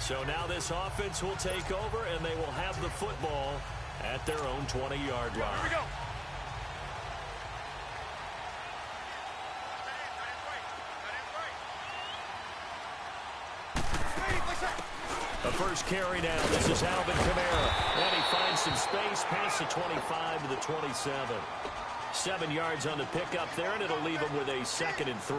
So now this offense will take over, and they will have the football at their own 20-yard line. Here we go. The first carry now. This is Alvin Kamara. And he finds some space past the 25 to the 27. 7 yards on the pickup there, and it'll leave him with a 2nd and 3.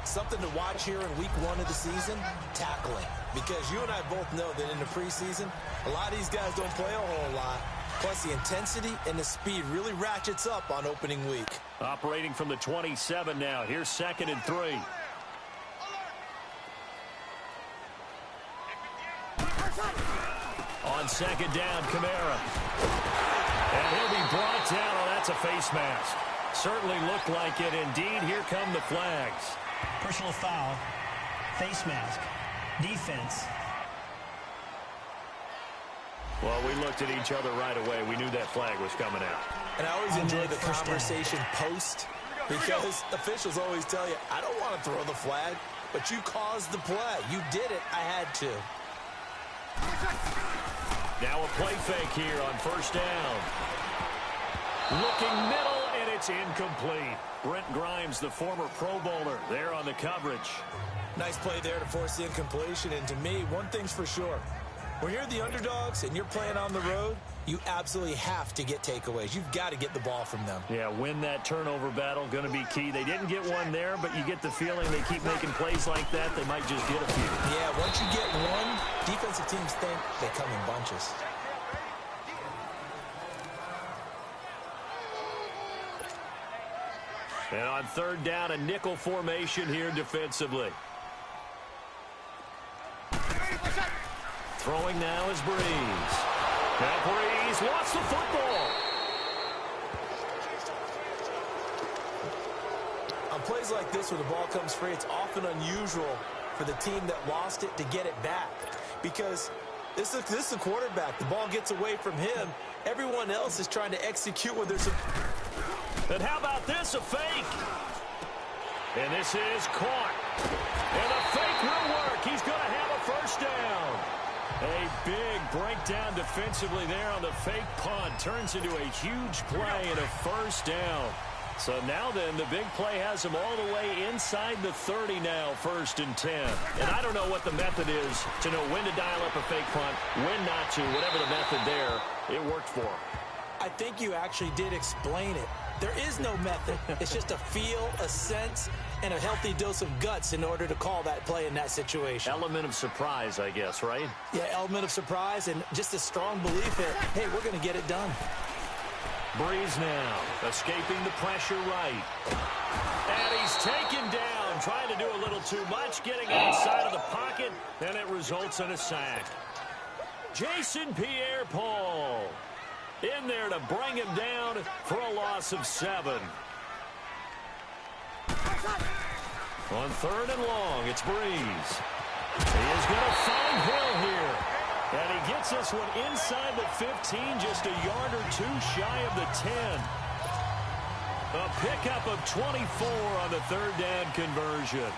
Something to watch here in week 1 of the season, tackling. Because you and I both know that in the preseason, a lot of these guys don't play a whole lot. Plus, the intensity and the speed really ratchets up on opening week. Operating from the 27 now. Here's 2nd and 3. On 2nd down, Kamara. And he'll be brought down. Oh, that's a face mask. Certainly looked like it. Indeed, here come the flags. Personal foul, face mask, defense. Well, we looked at each other right away. We knew that flag was coming out. And I always enjoy the conversation post, because officials always tell you, I don't want to throw the flag, but you caused the play. You did it. I had to. Now a play fake here on 1st down. Looking middle, and it's incomplete. Brent Grimes, the former Pro Bowler, there on the coverage. Nice play there to force the incompletion. And to me, one thing's for sure. When you're the underdogs and you're playing on the road, you absolutely have to get takeaways. You've got to get the ball from them. Yeah, win that turnover battle, going to be key. They didn't get one there, but you get the feeling they keep making plays like that, they might just get a few. Yeah, once you get one, defensive teams think they come in bunches. And on 3rd down, a nickel formation here defensively. Throwing now is Breeze. Now Breeze lost the football. On plays like this where the ball comes free, it's often unusual for the team that lost it to get it back. Because this is the quarterback. The ball gets away from him. Everyone else is trying to execute where there's a... And how about this, a fake? And this is caught. And the fake will work. He's going to have a 1st down. A big breakdown defensively there on the fake punt. Turns into a huge play and a 1st down. So now then, the big play has him all the way inside the 30 now, 1st and 10. And I don't know what the method is to know when to dial up a fake punt, when not to. Whatever the method there, it worked for him. I think you actually did explain it. There is no method. It's just a feel, a sense, and a healthy dose of guts in order to call that play in that situation. Element of surprise, I guess, right? Yeah, element of surprise and just a strong belief that, hey, we're going to get it done. Breeze now, escaping the pressure right. And he's taken down, trying to do a little too much, getting outside of the pocket, and it results in a sack. Jason Pierre-Paul in there to bring him down for a loss of 7. On 3rd and long, it's Breeze. He is going to find Hill here. And he gets this one inside the 15, just a yard or 2 shy of the 10. A pickup of 24 on the 3rd down conversion.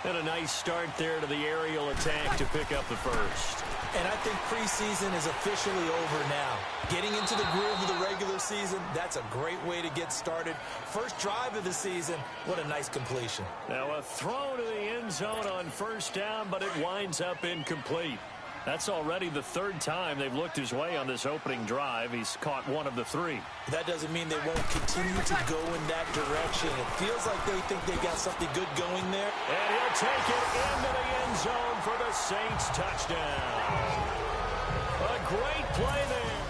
And a nice start there to the aerial attack to pick up the 1st. And I think preseason is officially over now. Getting into the groove of the regular season, that's a great way to get started. First drive of the season, what a nice completion. Now a throw to the end zone on 1st down, but it winds up incomplete. That's already the 3rd time they've looked his way on this opening drive. He's caught 1 of the 3. That doesn't mean they won't continue to go in that direction. It feels like they think they got something good going there. And he'll take it into the end zone for the Saints touchdown. A great play there.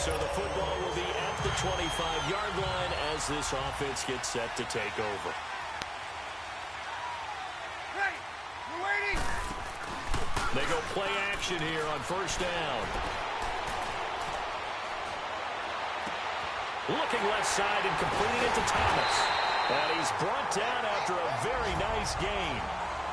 So the football will be at the 25-yard line as this offense gets set to take over. Ready. We're waiting. They go play action here on 1st down. Looking left side and completing it to Thomas. And he's brought down after a very nice gain.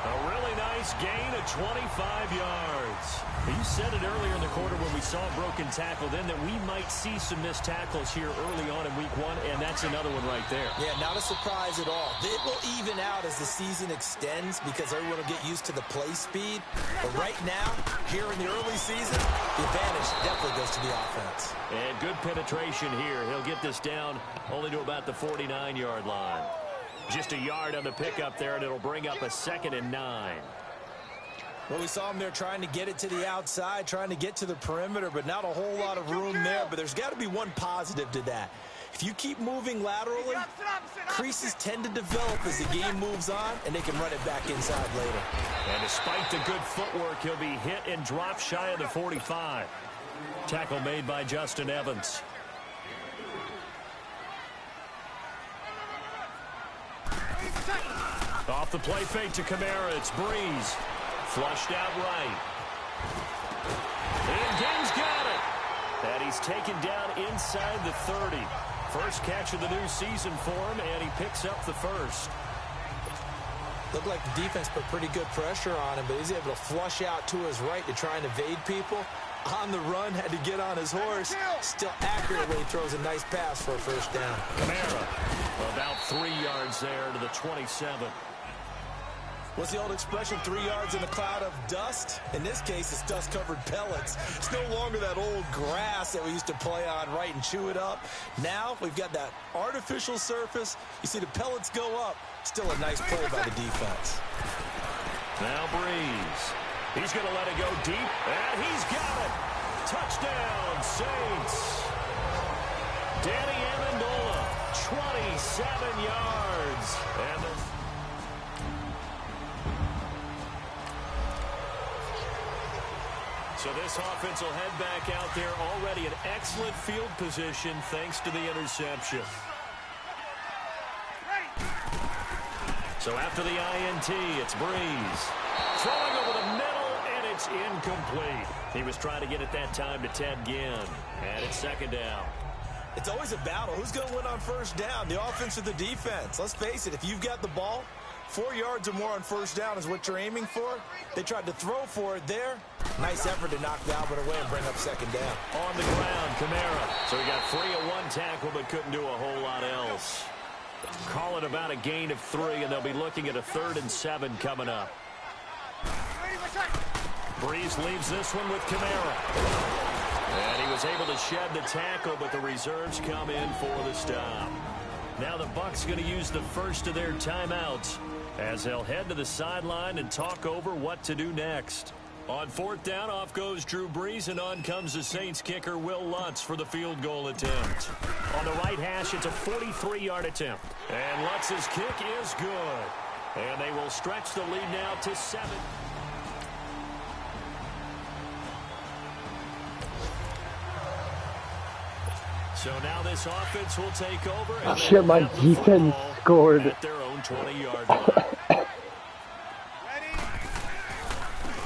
A really nice gain of 25 yards. You said it earlier in the quarter when we saw a broken tackle then that we might see some missed tackles here early on in week 1, and that's another one right there. Yeah, not a surprise at all. It will even out as the season extends because everyone will get used to the play speed. But right now, here in the early season, the advantage definitely goes to the offense. And good penetration here. He'll get this down only to about the 49-yard line. Just a yard on the pickup there, and it'll bring up a 2nd and 9. Well, we saw him there trying to get it to the outside, trying to get to the perimeter, but not a whole lot of room there. But there's got to be one positive to that. If you keep moving laterally, creases tend to develop as the game moves on, and they can run it back inside later. And despite the good footwork, he'll be hit and dropped shy of the 45. Tackle made by Justin Evans. Off the play fake to Kamara, it's Breeze. Flushed out right. And Gaines got it. And he's taken down inside the 30. First catch of the new season for him, and he picks up the first. Looked like the defense put pretty good pressure on him, but he's able to flush out to his right to try and evade people. On the run, had to get on his horse. Still accurately throws a nice pass for a first down. Kamara, about 3 yards there to the 27. What's the old expression, 3 yards in a cloud of dust? In this case, it's dust-covered pellets. It's no longer that old grass that we used to play on, right, and chew it up. Now we've got that artificial surface. You see the pellets go up. Still a nice play by the defense. Now Breeze. He's going to let it go deep, and he's got it. Touchdown, Saints. Danny Amendola, 27 yards. And so this offense will head back out there, already in excellent field position thanks to the interception. So after the INT, it's Breeze. Throwing over the middle, and it's incomplete. He was trying to get it that time to Ted Ginn. And it's 2nd down. It's always a battle. Who's going to win on first down, the offense or the defense? Let's face it, if you've got the ball, 4 yards or more on first down is what you're aiming for. They tried to throw for it there. Nice effort to knock the Albert away and bring up 2nd down. On the ground, Kamara. So he got free of one tackle, but couldn't do a whole lot else. Call it about a gain of 3, and they'll be looking at a 3rd and 7 coming up. Breeze leaves this one with Kamara. And he was able to shed the tackle, but the reserves come in for the stop. Now the Bucs going to use the first of their timeouts as they'll head to the sideline and talk over what to do next. On 4th down, off goes Drew Brees, and on comes the Saints kicker, Will Lutz, for the field goal attempt. On the right hash, it's a 43-yard attempt. And Lutz's kick is good. And they will stretch the lead now to 7. So now this offense will take over. And shit, my defense scored at their own 20-yard line.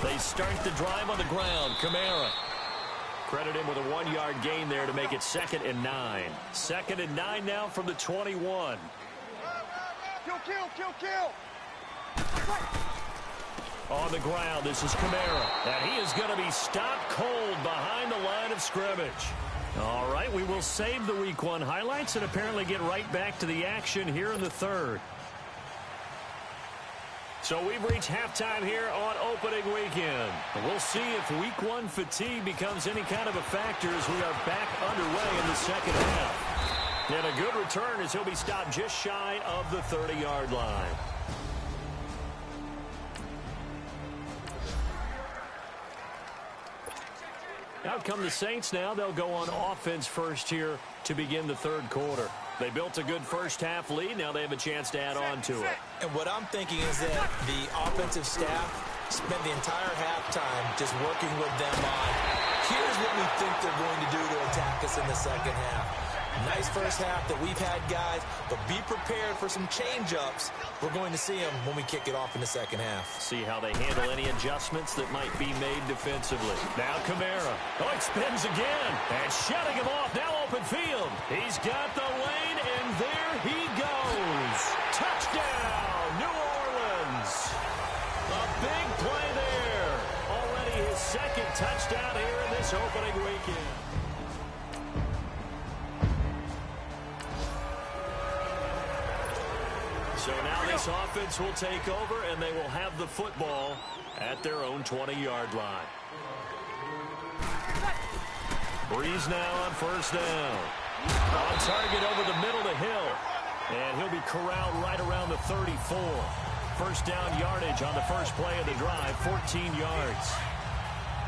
They start the drive on the ground. Kamara. Credit him with a 1-yard gain there to make it 2nd and 9. 2nd and 9 now from the 21. Kill. On the ground, this is Kamara. And he is going to be stopped cold behind the line of scrimmage. All right, we will save the Week 1 highlights and apparently get right back to the action here in the 3rd. So we've reached halftime here on opening weekend. We'll see if Week 1 fatigue becomes any kind of a factor as we are back underway in the 2nd half. And a good return as he'll be stopped just shy of the 30-yard line. Out come the Saints now. They'll go on offense first here to begin the 3rd quarter. They built a good first half lead. Now they have a chance to add on to it. And what I'm thinking is that the offensive staff spent the entire halftime just working with them on, here's what we think they're going to do to attack us in the 2nd half. Nice first half that we've had, guys, but be prepared for some change-ups. We're going to see them when we kick it off in the 2nd half. See how they handle any adjustments that might be made defensively. Now Kamara. Oh, it spins again. And shutting him off. Now open field. He's got the lane, and there he goes. Touchdown, New Orleans. touchdown here in this opening weekend. So now this offense will take over, and they will have the football at their own 20-yard line. Breeze now on first down. On target over the middle to Hill. And he'll be corralled right around the 34. First down yardage on the first play of the drive, 14 yards.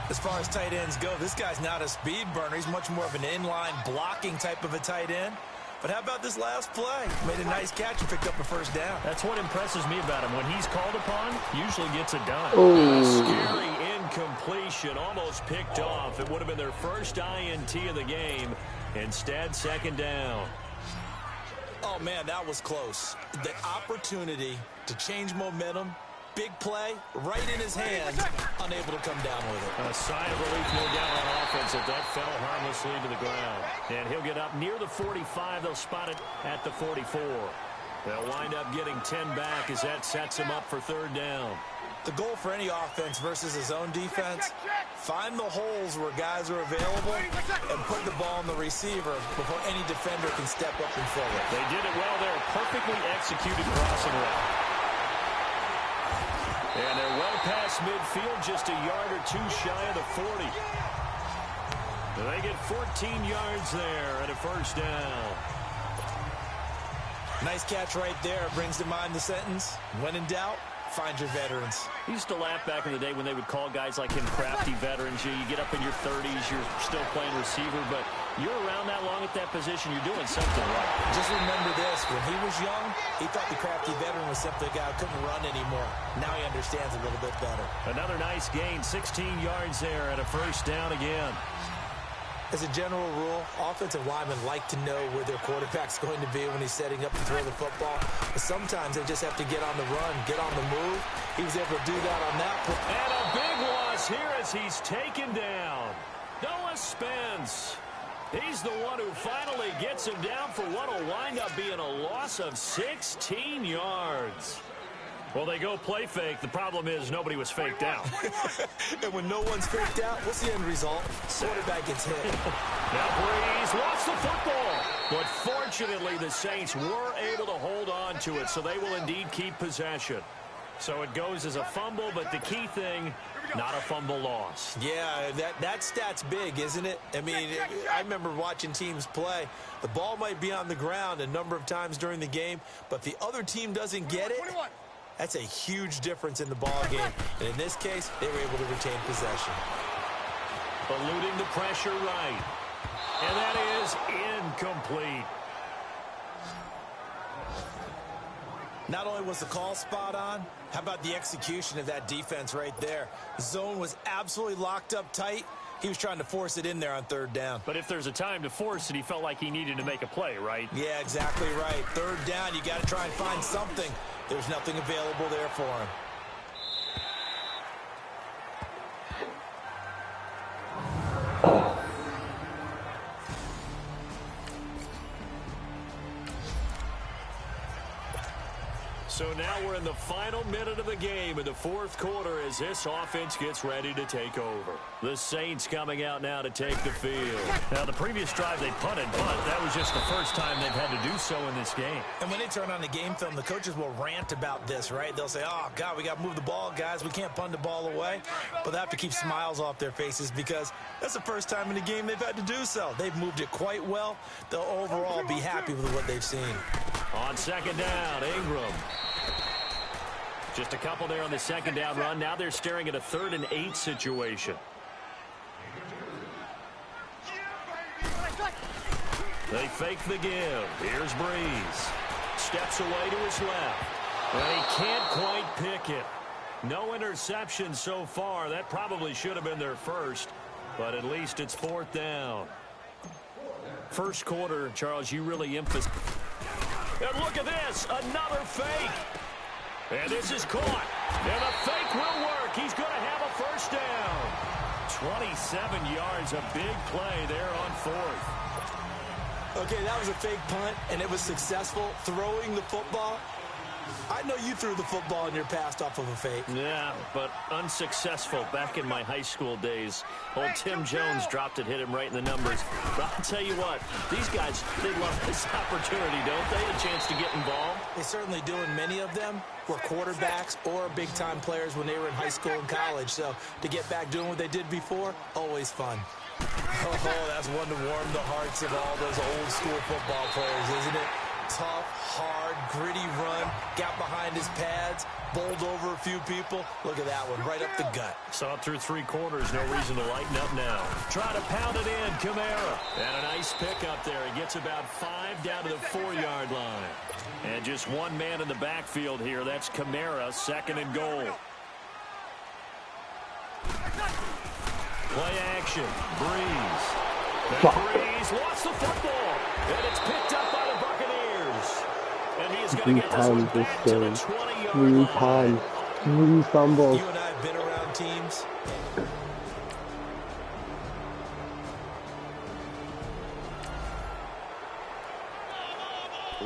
As far as tight ends go, this guy's not a speed burner. He's much more of an inline blocking type of a tight end. But how about this last play? Made a nice catch and picked up a first down. That's what impresses me about him. When he's called upon, usually gets it done. Scary incompletion, almost picked off. It would have been their first INT of the game. Instead, second down. Oh, man, that was close. The opportunity to change momentum, big play, right in his hands, unable to come down with it. A sigh of relief, no doubt, on offense that fell harmlessly to the ground. And he'll get up near the 45. They'll spot it at the 44. They'll wind up getting 10 back as that sets him up for third down. The goal for any offense versus his own defense, find the holes where guys are available and put the ball on the receiver before any defender can step up and forward. They did it well there. Perfectly executed crossing route. And they're well past midfield, just a yard or two shy of the 40. They get 14 yards there and a first down. Nice catch right there. Brings to mind the sentence, when in doubt, find your veterans. I used to laugh back in the day when they would call guys like him crafty veterans. You get up in your 30s, you're still playing receiver, but you're around that long at that position, you're doing something right. Just remember this, when he was young, he thought the crafty veteran was simply a guy who couldn't run anymore. Now he understands a little bit better. Another nice gain, 16 yards there and a first down again. As a general rule, offensive linemen like to know where their quarterback's going to be when he's setting up to throw the football. But sometimes they just have to get on the run, get on the move. He was able to do that on that play. And a big loss here as he's taken down. Noah Spence. He's the one who finally gets him down for what will wind up being a loss of 16 yards. Well, they go play fake. The problem is nobody was faked out. And when no one's faked out, what's the end result? Quarterback gets hit. Now Breeze lost the football. But fortunately, the Saints were able to hold on to it, so they will indeed keep possession. So it goes as a fumble, but the key thing, not a fumble loss. Yeah, that stat's big, isn't it? I mean, I remember watching teams play. The ball might be on the ground a number of times during the game, but if the other team doesn't get it, that's a huge difference in the ball game. And in this case, they were able to retain possession. Eluding the pressure right. And that is incomplete. Not only was the call spot on, how about the execution of that defense right there? The zone was absolutely locked up tight. He was trying to force it in there on third down. But if there's a time to force it, he felt like he needed to make a play, right? Yeah, exactly right. Third down, you got to try and find something. There's nothing available there for him. So now we're in the final minute of the game in the fourth quarter as this offense gets ready to take over. The Saints coming out now to take the field. Now, the previous drive they punted, but that was just the first time they've had to do so in this game. And when they turn on the game film, the coaches will rant about this, right? They'll say, oh, God, we got to move the ball, guys. We can't punt the ball away. But they have to keep smiles off their faces because that's the first time in the game they've had to do so. They've moved it quite well. They'll overall be happy with what they've seen. On second down, Ingram. Just a couple there on the second down run. Now they're staring at a 3rd and 8 situation. They fake the give. Here's Breeze. Steps away to his left. And he can't quite pick it. No interception so far. That probably should have been their first. But at least it's 4th down. First quarter, Charles, you really emphasize. And look at this. Another fake. And this is caught. And the fake will work. He's going to have a first down. 27 yards, a big play there on 4th. Okay, that was a fake punt, and it was successful. Throwing the football, I know you threw the football in your past off of a fake. Yeah, but unsuccessful back in my high school days. Old Tim Jones dropped it, hit him right in the numbers. But I'll tell you what, these guys, they love this opportunity, don't they? A chance to get involved. They certainly do, and many of them were quarterbacks or big-time players when they were in high school and college. So to get back doing what they did before, always fun. Oh, that's one to warm the hearts of all those old-school football players, isn't it? Tough, hard, gritty run, got behind his pads, bowled over a few people. Look at that one, right up the gut. Saw it through 3 quarters, no reason to lighten up now. Try to pound it in, Kamara. And a nice pick up there. He gets about 5 down to the 4-yard line. And just one man in the backfield here. That's Kamara, 2nd and goal. Play action, Breeze. Breeze lost the football, and it's picked up by the Buccaneers. And he is going to get this one back to the 20-yard line. 3 times. 3 fumbles. You and I have been around teams.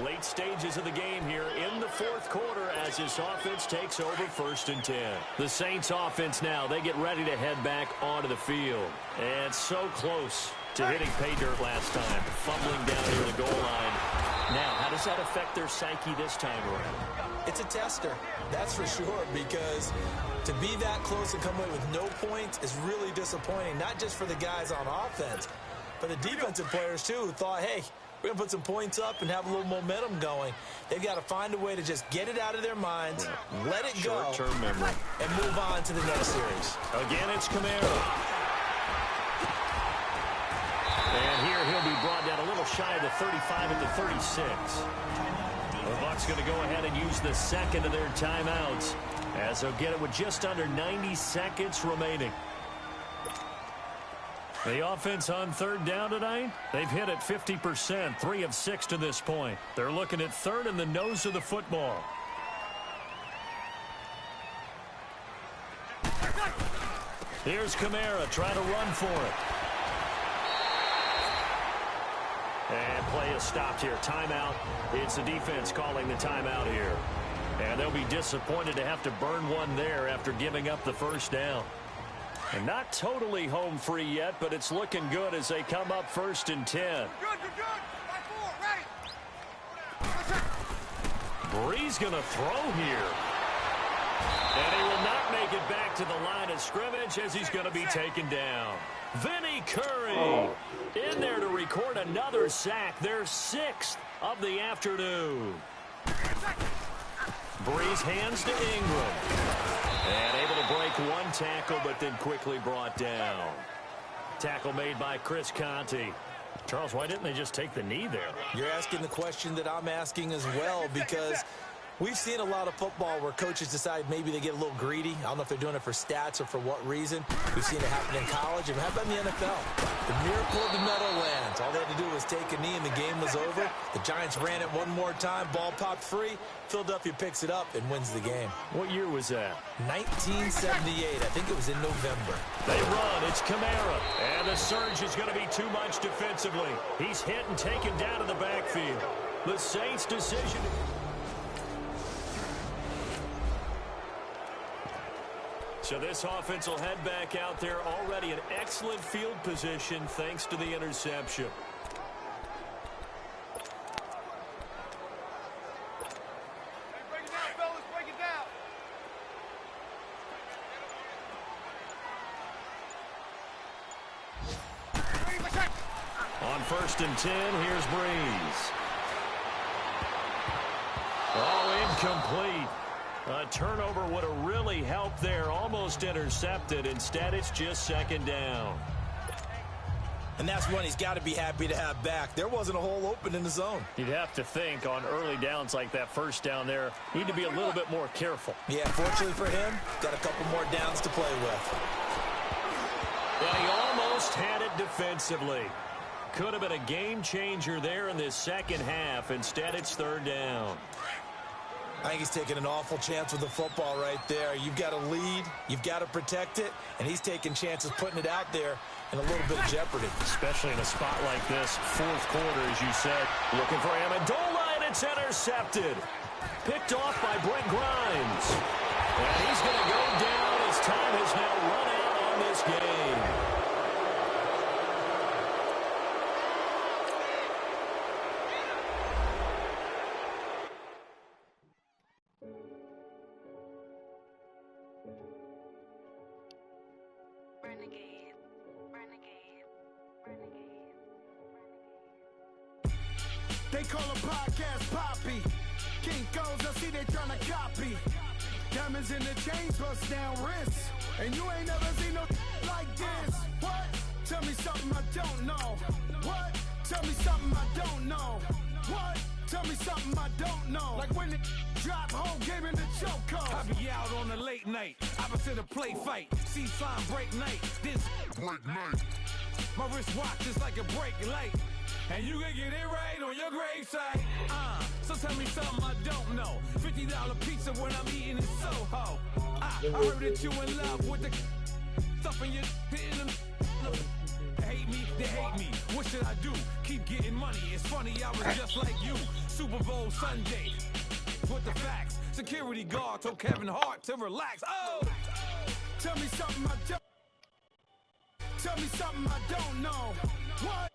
Late stages of the game here in the 4th quarter as this offense takes over 1st and 10. The Saints offense now, they get ready to head back onto the field. And so close to hitting pay dirt last time. Fumbling down near the goal line. Now, how does that affect their psyche this time around? It's a tester, that's for sure, because to be that close and come away with no points is really disappointing, not just for the guys on offense, but the defensive players, too, who thought, hey, we're going to put some points up and have a little momentum going. They've got to find a way to just get it out of their minds, let it go, short-term memory, and move on to the next series. Again, it's Kamara. And here he'll be brought down a little shy of the 35 at the 36. The Bucs going to go ahead and use the 2nd of their timeouts as they'll get it with just under 90 seconds remaining. The offense on 3rd down tonight, they've hit it 50%, 3 of 6 to this point. They're looking at 3rd in the nose of the football. Here's Kamara trying to run for it. And play is stopped here. Timeout. It's the defense calling the timeout here. And they'll be disappointed to have to burn one there after giving up the 1st down. And not totally home free yet, but it's looking good as they come up 1st and 10. You're good. 5-4, ready. Breeze going to throw here. And he will not make it back to the line of scrimmage as he's going to be taken down. Vinny Curry in there to record another sack. Their 6th of the afternoon. Breeze hands to Ingram. And able to break one tackle, but then quickly brought down. Tackle made by Chris Conte. Charles, why didn't they just take the knee there? You're asking the question that I'm asking as well, because we've seen a lot of football where coaches decide maybe they get a little greedy. I don't know if they're doing it for stats or for what reason. We've seen it happen in college. And how about in the NFL? The miracle of the Meadowlands. All they had to do was take a knee and the game was over. The Giants ran it one more time. Ball popped free. Philadelphia picks it up and wins the game. What year was that? 1978. I think it was in November. They run. It's Kamara. And the surge is going to be too much defensively. He's hit and taken down to the backfield. The Saints' decision. So this offense will head back out there already in excellent field position thanks to the interception. Break it down, fellas. Break it down. On 1st and 10, here's Breeze. Oh, incomplete. A turnover would have really helped there. Almost intercepted. Instead, it's just 2nd down. And that's one he's got to be happy to have back. There wasn't a hole open in the zone. You'd have to think on early downs like that 1st down there, need to be a little bit more careful. Yeah, fortunately for him, got a couple more downs to play with. But he almost had it defensively. Could have been a game changer there in this 2nd half. Instead, it's 3rd down. I think he's taking an awful chance with the football right there. You've got to lead, you've got to protect it, and he's taking chances putting it out there in a little bit of jeopardy. Especially in a spot like this, 4th quarter, as you said. Looking for Amendola, and it's intercepted. Picked off by Brent Grimes. And he's going to go down as time has now run out on this game. Renegade, renegade, renegade, renegade. They call a podcast Poppy. Kinkos, I see they tryna copy. Diamonds in the chains, bust down wrists. And you ain't never seen no like this. What? Tell me something I don't know. What? Tell me something I don't know. What? Tell me something I don't know. Like when it drop, whole game in the chokehold. I be out on a late night, opposite a play fight. See sign break night, this break night. My wrist watch is like a break light. And you can get it right on your gravesite. So tell me something I don't know. $50 pizza when I'm eating in Soho. I heard that you in love with the stuff in your hitting them. Hate me, they hate me. What should I do? Keep getting money. It's funny, I was just like you. Super Bowl Sunday. With the facts. Security guard told Kevin Hart to relax. Oh! Tell me something I don't. Tell me something I don't know. What?